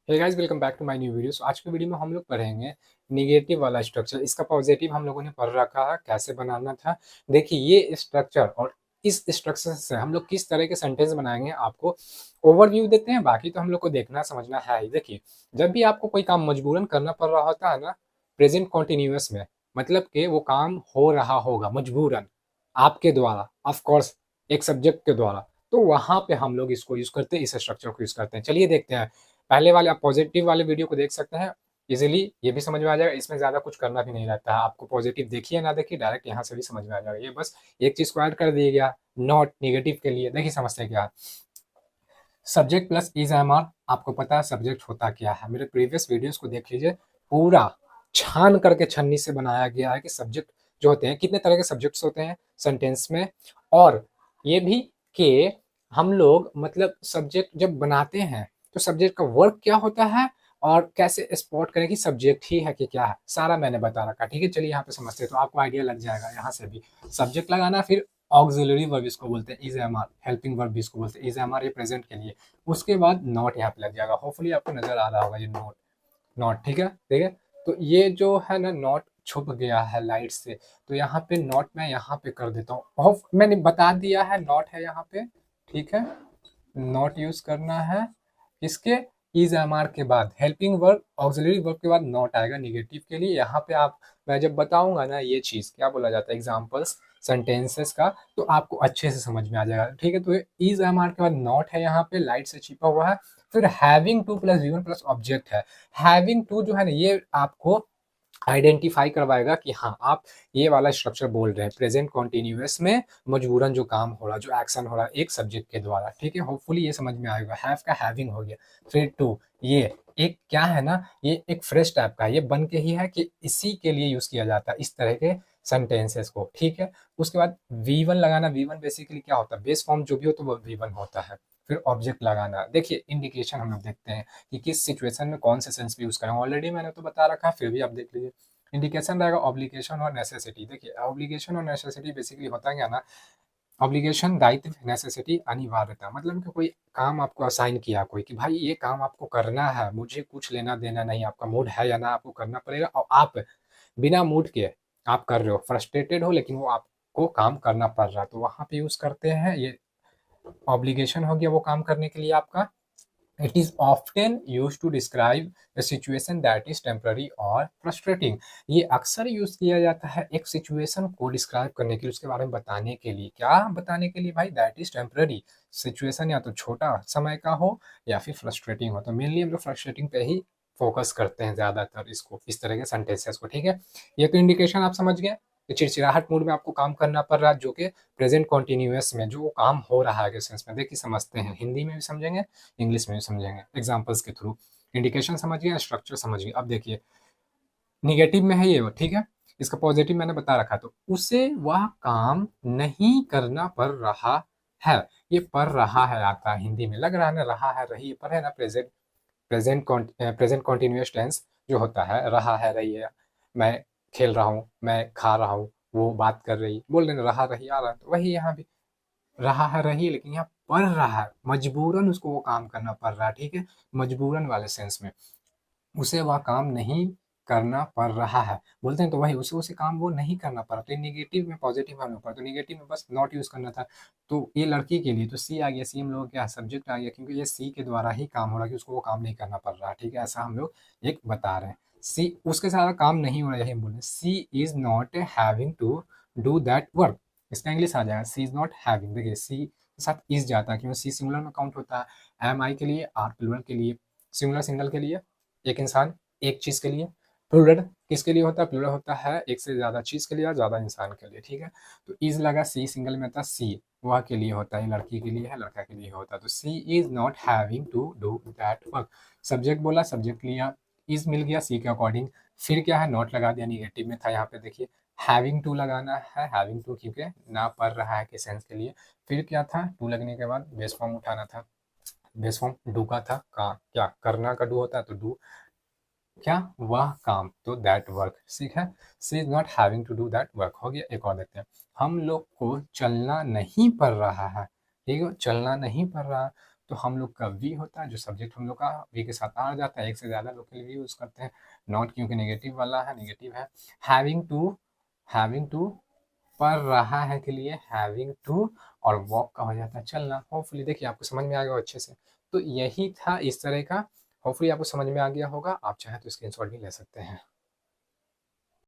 Hey guys, welcome back to my new video. आज की video में हम लोग पढ़ेंगे निगेटिव वाला स्ट्रक्चर। इसका पॉजिटिव हम लोगों ने पढ़ रखा है, कैसे बनाना था। देखिए, ये स्ट्रक्चर और इस स्ट्रक्चर से हम लोग किस तरह के सेंटेंस बनाएंगे, आपको ओवरव्यू देते हैं। बाकी तो हम लोग को देखना समझना है ही। देखिए, जब भी आपको कोई काम मजबूरन करना पड़ रहा होता है ना, प्रेजेंट कॉन्टिन्यूअस में, मतलब कि वो काम हो रहा होगा मजबूरन आपके द्वारा, ऑफ कोर्स एक सब्जेक्ट के द्वारा, तो वहां पे हम लोग इसको यूज करते हैं, इस स्ट्रक्चर को यूज करते हैं। चलिए देखते हैं। पहले वाले आप पॉजिटिव वाले वीडियो को देख सकते हैं, इजीली ये भी समझ में आ जाएगा। इसमें ज़्यादा कुछ करना भी नहीं रहता है, आपको पॉजिटिव देखिए ना देखिए, डायरेक्ट यहाँ से भी समझ में आ जाएगा। ये बस एक चीज़ को ऐड कर दिया गया, नॉट निगेटिव के लिए। देखिए समझते हैं क्या, subject plus is am are. आपको पता है सब्जेक्ट होता क्या है, मेरे प्रीवियस वीडियोस को देख लीजिए, पूरा छान करके छन्नी से बनाया गया है कि सब्जेक्ट जो होते हैं, कितने तरह के सब्जेक्ट्स होते हैं सेंटेंस में। और ये भी कि हम लोग मतलब सब्जेक्ट जब बनाते हैं तो सब्जेक्ट का वर्क क्या होता है और कैसे स्पॉट करें कि सब्जेक्ट ही है कि क्या है, सारा मैंने बता रखा। ठीक है, चलिए यहाँ पे समझते हैं तो आपको आइडिया लग जाएगा। यहाँ से भी सब्जेक्ट लगाना, फिर ऑक्सिलरी वर्ब इसको बोलते हैं, is am are. Helping verb भी इसको बोलते हैं, इज एम आर ये प्रेजेंट के लिए। उसके बाद नॉट यहाँ पे लग जाएगा। होपफुली आपको नजर आ रहा होगा ये नॉट। नॉट ठीक है, ठीक है। तो ये जो है ना, नॉट छुप गया है लाइट से, तो यहाँ पे नॉट मैं यहाँ पे कर देता हूँ। मैंने बता दिया है नॉट है यहाँ पे, ठीक है। नॉट यूज करना है किसके, इज एम आर के बाद हेल्पिंग वर्ब ऑक्सिलरी वर्ब के बाद नॉट आएगा निगेटिव के लिए। यहाँ पे आप, मैं जब बताऊंगा ना ये चीज क्या बोला जाता है एग्जाम्पल्स सेंटेंसेस का, तो आपको अच्छे से समझ में आ जाएगा। ठीक है, तो इज एम आर के बाद नॉट है यहाँ पे, लाइट से छिपा हुआ है। फिर having to plus V one plus object है। हैविंग टू जो है ना, ये आपको आइडेंटिफाई करवाएगा कि हाँ आप ये वाला स्ट्रक्चर बोल रहे हैं प्रेजेंट कॉन्टिन्यूअस में, मजबूरन जो काम हो रहा, जो एक्शन हो रहा एक सब्जेक्ट के द्वारा। ठीक है, होपफुली ये समझ में आएगा। हैव का हैविंग हो गया। फिर टू, ये एक क्या है ना, ये एक फ्रेश टाइप का, ये बन के ही है कि इसी के लिए यूज किया जाता है इस तरह के सेंटेंसेस को। ठीक है, उसके बाद वी वन लगाना। वी वन बेसिकली क्या होता है, बेस फॉर्म जो भी हो तो वो वी वन होता है। फिर ऑब्जेक्ट लगाना। देखिए इंडिकेशन हम लोग देखते हैं कि किस सिचुएशन में कौन से सेंस भी यूज करें। ऑलरेडी मैंने तो बता रखा है, फिर भी आप देख लीजिए। इंडिकेशन रहेगा ऑब्लिगेशन और नेसेसिटी। देखिए ऑब्लिगेशन और नेसेसिटी बेसिकली होता है क्या ना, ऑब्लिगेशन दायित्व, नेसेसिटी अनिवार्यता। मतलब कि कोई काम आपको असाइन किया कोई, कि भाई ये काम आपको करना है, मुझे कुछ लेना देना नहीं, आपका मूड है या ना, आपको करना पड़ेगा। और आप बिना मूड के आप कर रहे हो, फ्रस्ट्रेटेड हो, लेकिन वो आपको काम करना पड़ रहा है, तो वहां पे यूज करते हैं ये। ऑब्लिगेशन हो गया वो काम करने के लिए आपका। It is often used to describe a situation that is temporary or frustrating। ये अक्सर यूज किया जाता है एक सिचुएशन को डिस्क्राइब करने के लिए, उसके बारे में बताने के लिए। क्या बताने के लिए भाई, दैट इज टेम्पररी। सिचुएशन या तो छोटा समय का हो या फिर फ्रस्ट्रेटिंग हो, तो मेनली हम लोग फ्रस्ट्रेटिंग पे ही फोकस करते हैं ज्यादातर इसको, इस तरह के सेंटेंसेस को। ठीक है, ये तो इंडिकेशन आप समझ गए कि चिड़चिड़ाहट मूड में आपको काम करना पड़ रहा है, जो कि प्रेजेंट कॉन्टिन्यूअस में जो काम हो रहा है के सेंस में। देखिए समझते हैं, हिंदी में भी समझेंगे, इंग्लिश में भी समझेंगे एग्जाम्पल्स के थ्रू। इंडिकेशन समझ गए, स्ट्रक्चर समझ गए। अब देखिए निगेटिव में है ये, ठीक है। इसका पॉजिटिव मैंने बता रखा, तो उसे वह काम नहीं करना पड़ रहा है। ये पढ़ रहा है आता है हिंदी में, लग रहा है ना, रहा है रही है, पर है ना प्रेजेंट, प्रेजेंट कॉन्टिन्यूअस टेंस जो होता है, रहा है रही है। मैं खेल रहा हूँ, मैं खा रहा हूँ, वो बात कर रही, बोल रहे रहा रही आ रहा है, तो वही यहाँ भी रहा है रही, लेकिन यहाँ पढ़ रहा है, मजबूरन उसको वो काम करना पड़ रहा है। ठीक है, मजबूरन वाले सेंस में उसे वह काम नहीं करना पड़ रहा है, बोलते हैं तो वही उसे उसे काम वो नहीं करना पड़ा। तो निगेटिव में पॉजिटिव हम लोग पर, तो निगेटिव में बस नॉट यूज करना था। तो ये लड़की के लिए तो सी आ गया, सी हम लोग क्या सब्जेक्ट आ गया, क्योंकि ये सी के द्वारा ही काम हो रहा है कि उसको वो काम नहीं करना पड़ रहा है। ठीक है, ऐसा हम लोग एक बता रहे हैं। सी उसके साथ काम नहीं हो रहा है, यही बोले she is not having to do that work. इसका इंग्लिश आ जाएगा, सी इज नॉट हैविंग। देखिए सी के साथ इज जाता है, क्योंकि सी सिंगुलर में काउंट होता है, एम आई के लिए, आर प्लूरल के लिए। सिंगुलर सिंगल के लिए, एक इंसान एक चीज के लिए। प्लूरल किसके लिए होता है, प्लूरल होता है एक से ज्यादा चीज के लिए या ज्यादा इंसान के लिए। ठीक है, तो इज लगा, सी सिंगल में था, सी वह के लिए होता है, लड़की के लिए है, लड़का के लिए होता है। तो she is not having to do that work. Subject बोला, सब्जेक्ट लिया, इज मिल गया सी के अकॉर्डिंग। फिर क्या है, नॉट लगा दिया, निगेटिव में था यहाँ पे। देखिए हैविंग टू लगाना है, हैविंग टू क्योंकि ना पढ़ रहा है के सेंस के लिए। फिर क्या था, टू लगने के बाद बेस फॉर्म उठाना था। बेस फॉर्म डू का था, का क्या करना का डू होता है, तो डू क्या वह काम, तो दैट वर्क। ठीक है, she is not having to do that work हो गया। एक और देखते हैं, हम लोग को चलना नहीं पड़ रहा है। ठीक है, चलना नहीं पड़ रहा, तो हम लोग का वी होता है, जो सब्जेक्ट हम लोग का वी के साथ आ जाता है। एक से ज़्यादा लोग के लिए वी यूज़ करते हैं। नॉट क्योंकि नेगेटिव वाला है, नेगेटिव है। हैविंग टू पढ़ रहा है के लिए हैविंग टू, और वॉक का हो जाता है चलना। होपफुली देखिए आपको समझ में आ गया अच्छे से। तो यही था इस तरह का। होपफुली आपको समझ में आ गया होगा। आप चाहें तो स्क्रीनशॉट भी ले सकते हैं।